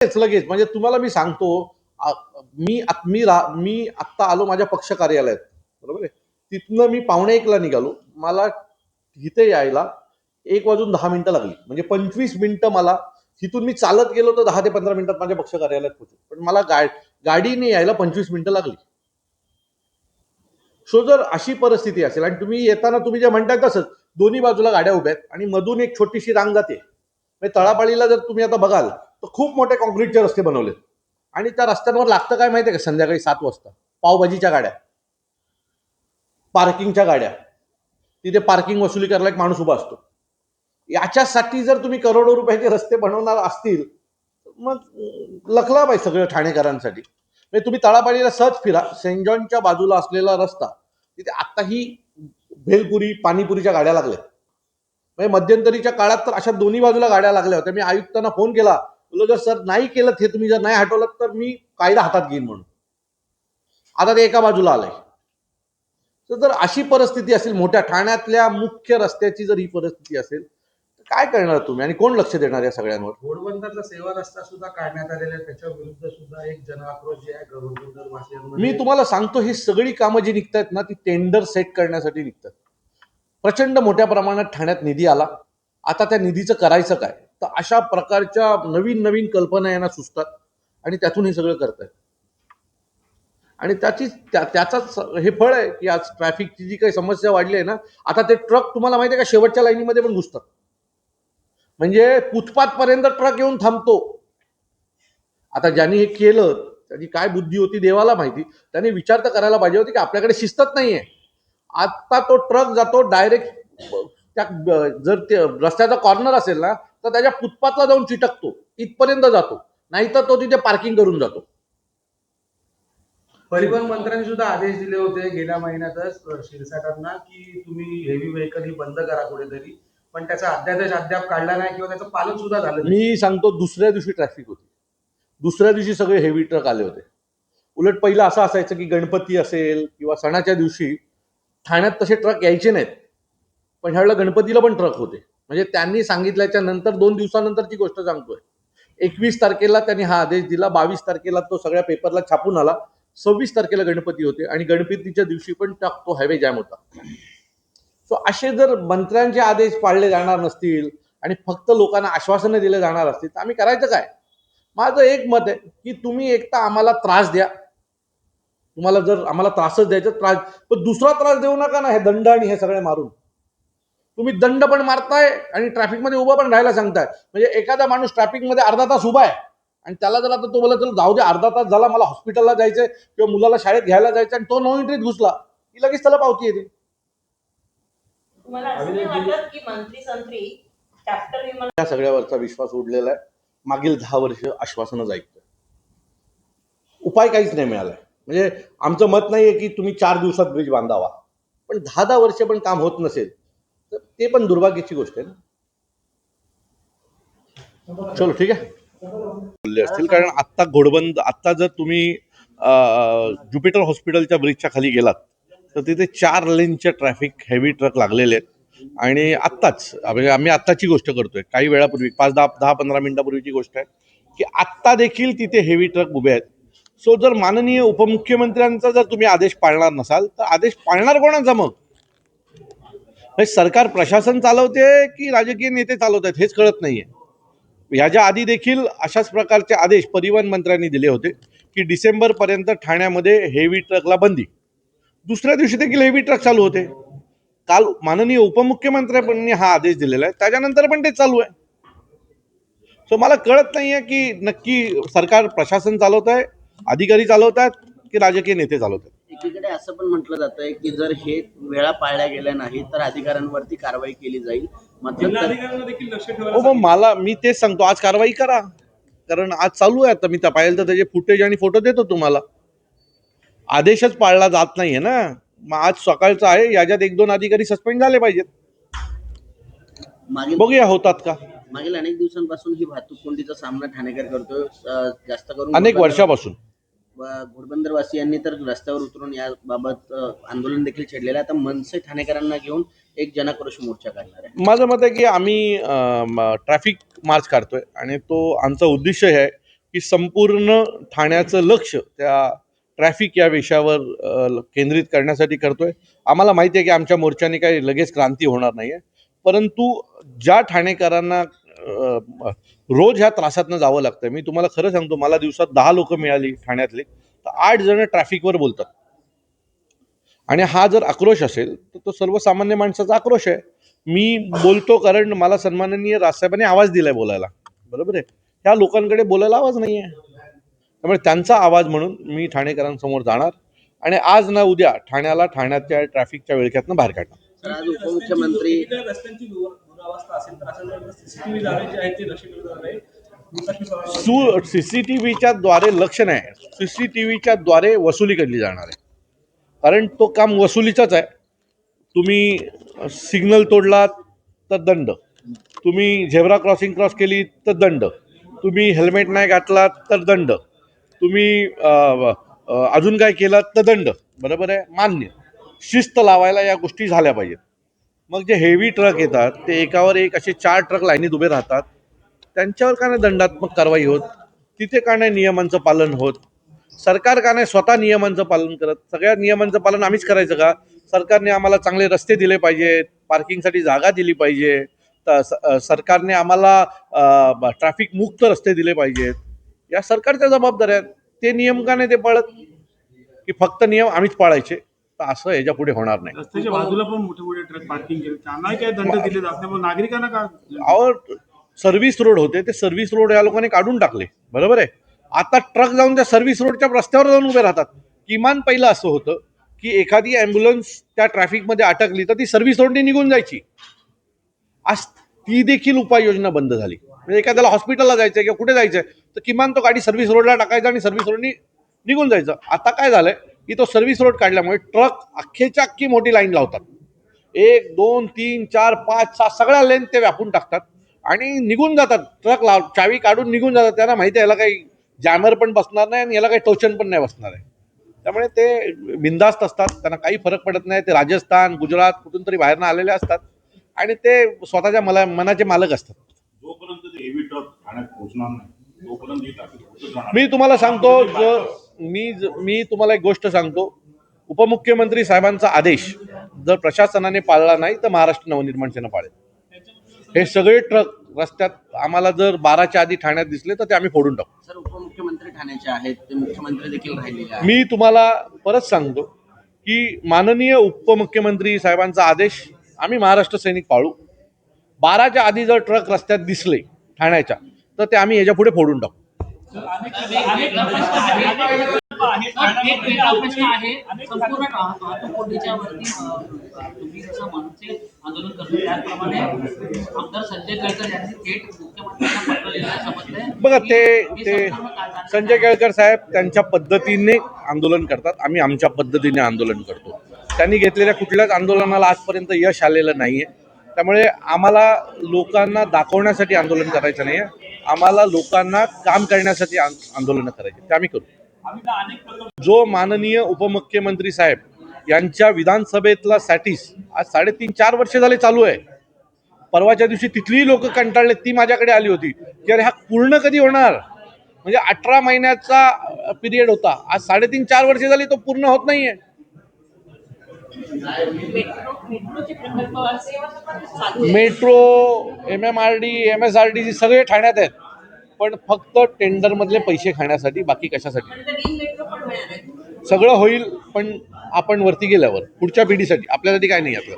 लगेच म्हणजे तुम्हाला मी सांगतो, मी मी आत्ता आलो माझ्या पक्ष कार्यालयात, बरोबर आहे. तिथनं मी 12:45ला निघालो. मला इथे यायला 1:10 लागली. म्हणजे 25 मिनिटं मला तिथून मी चालत गेलो तर 10 ते 15 मिनिटात माझ्या पक्ष कार्यालयात पोहोचलो. पण मला गाडीने यायला 25 मिनिटं लागली. सो जर अशी परिस्थिती असेल आणि तुम्ही येताना तुम्ही जे म्हणताय तसंच दोन्ही बाजूला गाड्या उभ्या आहेत आणि मधून एक छोटीशी रांग जाते. म्हणजे तळापाळीला जर तुम्ही आता बघाल तर खूप मोठे कॉन्क्रीटचे रस्ते बनवलेत आणि त्या रस्त्यांवर लागतं काय माहितीये का, संध्याकाळी 7 वाजता पावभाजीच्या गाड्या, पार्किंगच्या गाड्या, तिथे पार्किंग वसुली करायला एक माणूस उभा असतो. याच्यासाठी जर तुम्ही करोडो रुपयाचे रस्ते बनवणार असतील मग लखला पाहिजे सगळं ठाणेकरांसाठी. म्हणजे तुम्ही तळापाळीला सहज फिरा, सेंट जॉनच्या बाजूला असलेला रस्ता तिथे आत्ताही भेलपुरी पाणीपुरीच्या गाड्या लागल्या. म्हणजे मध्यंतरीच्या काळात तर अशा दोन्ही बाजूला गाड्या लागल्या होत्या. मी आयुक्तांना फोन केला, बोललो जर सर नाही केलं हे, तुम्ही जर नाही हटवलं तर मी कायदा हातात घेईन म्हणून. आता ते एका बाजूला आलंय. तर जर अशी परिस्थिती असेल, मोठ्या ठाण्यातल्या मुख्य रस्त्याची जर ही परिस्थिती असेल तर काय करणार तुम्ही आणि कोण लक्ष देणार या सगळ्यांवर? घोडबंदरचा सेवा रस्ता सुद्धा काढण्यात आलेला आहे, त्याच्या विरुद्ध सुद्धा एक जनआक्रोश जे आहे घोडबंदर वासियांमध्ये. मी तुम्हाला सांगतो, ही सगळी कामं जी निघतात ना ती टेंडर सेट करण्यासाठी निघतात. प्रचंड मोठ्या प्रमाणात ठाण्यात निधी आला. आता त्या निधीचं करायचं काय? तर अशा प्रकारच्या नवीन नवीन कल्पना यांना सुचतात आणि त्यातून हे सगळं करतात. आणि त्याचाच हे फळ आहे की आज ट्रॅफिकची जी काही समस्या वाढली आहे ना, आता ते ट्रक तुम्हाला माहिती आहे का शेवटच्या लाईनीमध्ये पण घुसतात. म्हणजे फुटपाथ पर्यंत ट्रक येऊन थांबतो. आता ज्यांनी हे केलं त्याची काय बुद्धी होती देवाला माहिती. त्यांनी विचार तर करायला पाहिजे होती की आपल्याकडे शिस्तच नाहीये. आता तो ट्रक जातो डायरेक्ट त्या, जर ते रस्त्याचा कॉर्नर असेल ना तर त्याच्या फुटपाथला जाऊन चिटकतो, इथपर्यंत जातो. नाहीतर तो तिथे पार्किंग करून जातो. परिवहन मंत्र्यांनी सुद्धा आदेश दिले होते गेल्या महिन्यातच शिरसाटांना की तुम्ही हेवी व्हेकल ही बंद करा कुठेतरी, पण त्याचा अध्यादेश अद्याप काढला नाही किंवा त्याचं पालन सुद्धा झालं नाही. मी सांगतो, दुसऱ्या दिवशी ट्रॅफिक होती. दुसऱ्या दिवशी सगळे हेवी ट्रक आले होते. उलट पहिलं असं असायचं की गणपती असेल किंवा सणाच्या दिवशी ठाण्यात तसे ट्रक यायचे नाहीत. पण ह्यावेळेला गणपतीला पण ट्रक होते. म्हणजे त्यांनी सांगितल्याच्या नंतर 2 दिवसानंतरची गोष्ट सांगतोय. 21 तारखेला त्यांनी हा आदेश दिला. 22 तारखेला तो सगळ्या पेपरला छापून आला. 26 तारखेला गणपती होते आणि गणपतीच्या दिवशी पण तो हायवे जॅम होता. सो असे जर मंत्र्यांचे आदेश पाळले जाणार नसतील आणि फक्त लोकांना आश्वासनं दिले जाणार असतील तर आम्ही करायचं काय? माझं एक मत आहे की तुम्ही एकतर आम्हाला त्रास द्या. तुम्हाला जर आम्हाला त्रासच द्यायचा त्रास, पण दुसरा त्रास देऊ नका ना हे दंड आणि हे सगळे मारून. तुम्ही दंड पण मारताय आणि ट्रॅफिकमध्ये उभा पण राहायला सांगताय. म्हणजे एखादा माणूस ट्रॅफिकमध्ये अर्धा तास उभा आहे आणि त्याला जर आता तो बोला चल जाऊ दे, अर्धा तास झाला मला हॉस्पिटलला जायचंय किंवा मुलाला शाळेत घ्यायला जायचं आणि तो नो एंट्रीत घुसला की लगेच त्याला पावती येते. या सगळ्यावरचा विश्वास उडलेला आहे. मागील 10 वर्ष आश्वासनच ऐकतोय, उपाय काहीच नाही मिळालाय. म्हणजे आमचं मत नाहीये की तुम्ही 4 दिवसात ब्रिज बांधावा, पण 10 वर्ष पण काम होत नसेल तर ते पण दुर्भाग्याची गोष्ट आहे ना. चलो ठीक आहे, बोलले असतील. कारण आत्ता घोडबंद, आत्ता जर तुम्ही ज्युपिटर हॉस्पिटलच्या ब्रिजच्या खाली गेलात तर तिथे 4 लेनचे ट्रॅफिक हेवी ट्रक लागलेले आहेत. आणि आत्ताच म्हणजे आम्ही आत्ताची गोष्ट करतोय, काही वेळापूर्वी 5-10-15 मिनिटापूर्वीची गोष्ट आहे की आत्ता देखील तिथे हेवी ट्रक उभे आहेत. सो जर माननीय उपमुख्यमंत्र्यांचा जर तुम्ही आदेश पाळणार नसाल तर आदेश पाळणार कोणाचा मग? सरकार प्रशासन चालवते की राजकीय नेते चालवत आहेत हेच कळत नाहीये. याच्या आधी देखील अशाच प्रकारचे आदेश परिवहन मंत्र्यांनी दिले होते की डिसेंबरपर्यंत ठाण्यामध्ये हेवी ट्रकला बंदी. दुसऱ्या दिवशी देखील हेवी ट्रक चालू होते. काल माननीय उपमुख्यमंत्र्यांनी हा आदेश दिलेला आहे, त्याच्यानंतर पण ते चालू आहे. सो मला कळत नाहीये की नक्की सरकार प्रशासन चालवत आहे, अधिकारी चालवत आहेत की राजकीय नेते चालवत आहेत. एकीकडे असं पण म्हटलं जात आहे की जर हे वेळा पाळल्या गेल्या नाही तर अधिकाऱ्यांवरती कारवाई केली जाईल. मग मी तेच सांगतो, आज कारवाई करा. कारण आज चालू आहे. आता मी पाहिलं तर त्याचे फुटेज आणि फोटो देतो तुम्हाला. आदेशच पाळला जात नाहीये ना. मग आज सकाळचं आहे, याच्यात 1-2 अधिकारी सस्पेंड झाले पाहिजेत. बघूया होतात का. मागील अनेक दिवसांपासून ही वाहतूक कोंडीचा सामना ठाणेकर करतोय, जास्त करून अनेक वर्षापासून. घोडबंदरवासियांनी तर रस्त्यावर उतरून याबाबत आंदोलन देखील छेडलेलं आहे. आता मनसे ठाणेकरांना घेऊन एक जनाक्रोश मोर्चा काढणार आहे. माझं मत आहे की आम्ही ट्रॅफिक मार्च काढतोय आणि तो आमचा उद्देश आहे की संपूर्ण ठाण्याचं लक्ष त्या ट्रॅफिक या विषयावर केंद्रित करण्यासाठी करतोय. आम्हाला माहिती आहे की आमच्या मोर्चाने काही लगेच क्रांती होणार नाही आहे, परंतु ज्या ठाणेकरांना रोज ह्या त्रासातनं जावं लागतं, मी तुम्हाला खरं सांगतो, मला दिवसात 10 लोक मिळाली ठाण्यातली तर 8 जण ट्रॅफिकवर बोलतात. आणि हा जर आक्रोश असेल तर तो सर्वसामान्य माणसाचा आक्रोश आहे. मी बोलतो कारण मला सन्माननीय राजसाहेबांनी आवाज दिलाय बोलायला, बरोबर आहे. ह्या लोकांकडे बोलायला आवाज नाही आहे, त्यामुळे त्यांचा आवाज म्हणून मी ठाणेकरांसमोर जाणार आणि आज ना उद्या ठाण्याला ठाण्याच्या ट्रॅफिकच्या विळख्यातनं बाहेर काढणार. तर आज उपमुख्यमंत्री रस्त्यांची दुरावस्था असेल तर असं सीसीटीव्ही जाळे जे आहेत ते लक्ष केलं आहे. सीसीटीव्हीच्या द्वारे लक्ष नाही, सीसीटीव्हीच्या द्वारे वसुली केली जाणार आहे. कारण तो काम वसुलीचाच आहे. तुम्ही सिग्नल तोडलात तर दंड, तुम्ही झेब्रा क्रॉसिंग क्रॉस केली तर दंड, तुम्ही हेल्मेट नाही घातलात तर दंड, तुम्ही अजून काय केलं तर दंड, बरोबर आहे, मान्य. शिस्त लावायला या गोष्टी झाल्या पाहिजेत. मग जे हेवी ट्रक येतात ते एकावर एक असे 4 ट्रक लाईनीत उभे राहतात, त्यांच्यावर का नाही दंडात्मक कारवाई होत? तिथे का नाही नियमांचं पालन होत? सरकार का नाही स्वतः नियमांचं पालन करत? सगळ्या नियमांचं पालन आम्हीच करायचं का? सरकारने आम्हाला चांगले रस्ते दिले पाहिजेत, पार्किंगसाठी जागा दिली पाहिजे, सरकारने आम्हाला ट्रॅफिक मुक्त रस्ते दिले पाहिजेत. या सरकारच्या जबाबदाऱ्या आहेत. ते नियम का नाही ते पाळत, की फक्त नियम आम्हीच पाळायचे? तर असं याच्या पुढे होणार नाही. रस्त्याच्या बाजूला पण मोठे मोठे ट्रक पार्किंग केले, त्यांना काय दंड दिले जात नाही, पण नागरिकांना का? और सर्व्हिस रोड होते, ते सर्व्हिस रोड या लोकांनी काढून टाकले, बरोबर आहे. आता ट्रक जाऊन त्या सर्व्हिस रोडच्या रस्त्यावर जाऊन उभे राहतात. किमान पहिलं असं होतं की एखादी ॲम्ब्युलन्स त्या ट्रॅफिकमध्ये अटकली तर ती सर्व्हिस रोडने निघून जायची. आज ती देखील उपाययोजना बंद झाली. म्हणजे एखाद्याला हॉस्पिटलला जायचं किंवा कुठे जायचं तर किमान तो गाडी सर्व्हिस रोडला टाकायचा आणि सर्व्हिस रोडनी निघून जायचं. आता काय झालंय की तो सर्व्हिस रोड काढल्यामुळे ट्रक अख्खेच्या अख्खी मोठी लाईन लावतात. 1, 2, 3, 4, 5, 6 सगळ्या लेन ते व्यापून टाकतात आणि निघून जातात. ट्रक चावी काढून निघून जातात. त्यांना माहिती आहे याला काही जॅमर पण बसणार नाही आणि याला काही टोचन पण नाही बसणार आहे. त्यामुळे ते बिंदास्त असतात, त्यांना काही फरक पडत नाही. ते राजस्थान, गुजरात कुठून तरी बाहेरनं आलेले असतात आणि ते स्वतःच्या मनाचे मालक असतात. जोपर्यंत ते हेवी ट्रक ठाण्यात पोहोचणार नाही तोपर्यंत ही ट्रॅफिक होतच राहणार. मी तुम्हाला सांगतो, मी तुम्हाला एक गोष्ट सांगतो, उपमुख्यमंत्री साहेबांचा आदेश जर प्रशासनाने पाळला नाही तर महाराष्ट्र नवनिर्माण सेना पाळेल. हे सगळे ट्रक रस्त्यात आम्हाला जर 12च्या आधी ठाण्यात दिसले तर ते आम्ही फोडून टाकू. सर, उपमुख्यमंत्री ठाण्याचे आहेत, ते मुख्यमंत्री देखील राहिलेले आहेत. मी तुम्हाला परत सांगतो की माननीय उपमुख्यमंत्री साहेबांचा आदेश आम्ही महाराष्ट्र सैनिक पाळू. 12च्या आधी जर ट्रक रस्त्यात दिसले ठाण्याच्या तर ते आम्ही याच्या पुढे फोडून टाकू. प्रश्न आहे संपूर्ण वाहतूक कोंडीच्या वरती तुम्ही जसं मनसे आंदोलन करतो त्याचप्रमाणे आमदार संजय केळकर यांनी थेट मुख्यमंत्र्यांना पत्र लिहिल्याचं समजलंय. बघा, ते संजय केळकर साहेब त्यांच्या पद्धतीने आंदोलन करतात, आम्ही आमच्या पद्धतीने आंदोलन करतो. त्यांनी घेतलेल्या कुठल्याच आंदोलनाला आजपर्यंत यश आलेलं नाहीये. त्यामुळे आम्हाला लोकांना दाखवण्यासाठी आंदोलन करायचं नाही आहे, आम्हाला लोकांना काम करण्यासाठी आंदोलनं करायची, ते आम्ही करू. जो माननीय उपमुख्यमंत्री साहेब यांच्या विधानसभेतला सॅटिस आज 3.5-4 वर्ष झाले चालू आहे. परवाच्या दिवशी तिथलीही लोक कंटाळले, ती माझ्याकडे आली होती की अरे हा पूर्ण कधी होणार. म्हणजे 18 महिन्याचा पिरियड होता, आज 3.5-4 वर्ष झाली तो पूर्ण होत नाहीये. मेट्रो, MMRD, MSRD सगळे ठाण्यात आहेत, पण फक्त टेंडर मधले पैसे खाण्यासाठी, बाकी कशासाठी. सगळं होईल पण आपण वरती गेल्यावर पुढच्या पिढीसाठी, आपल्यासाठी काय नाही आपलं.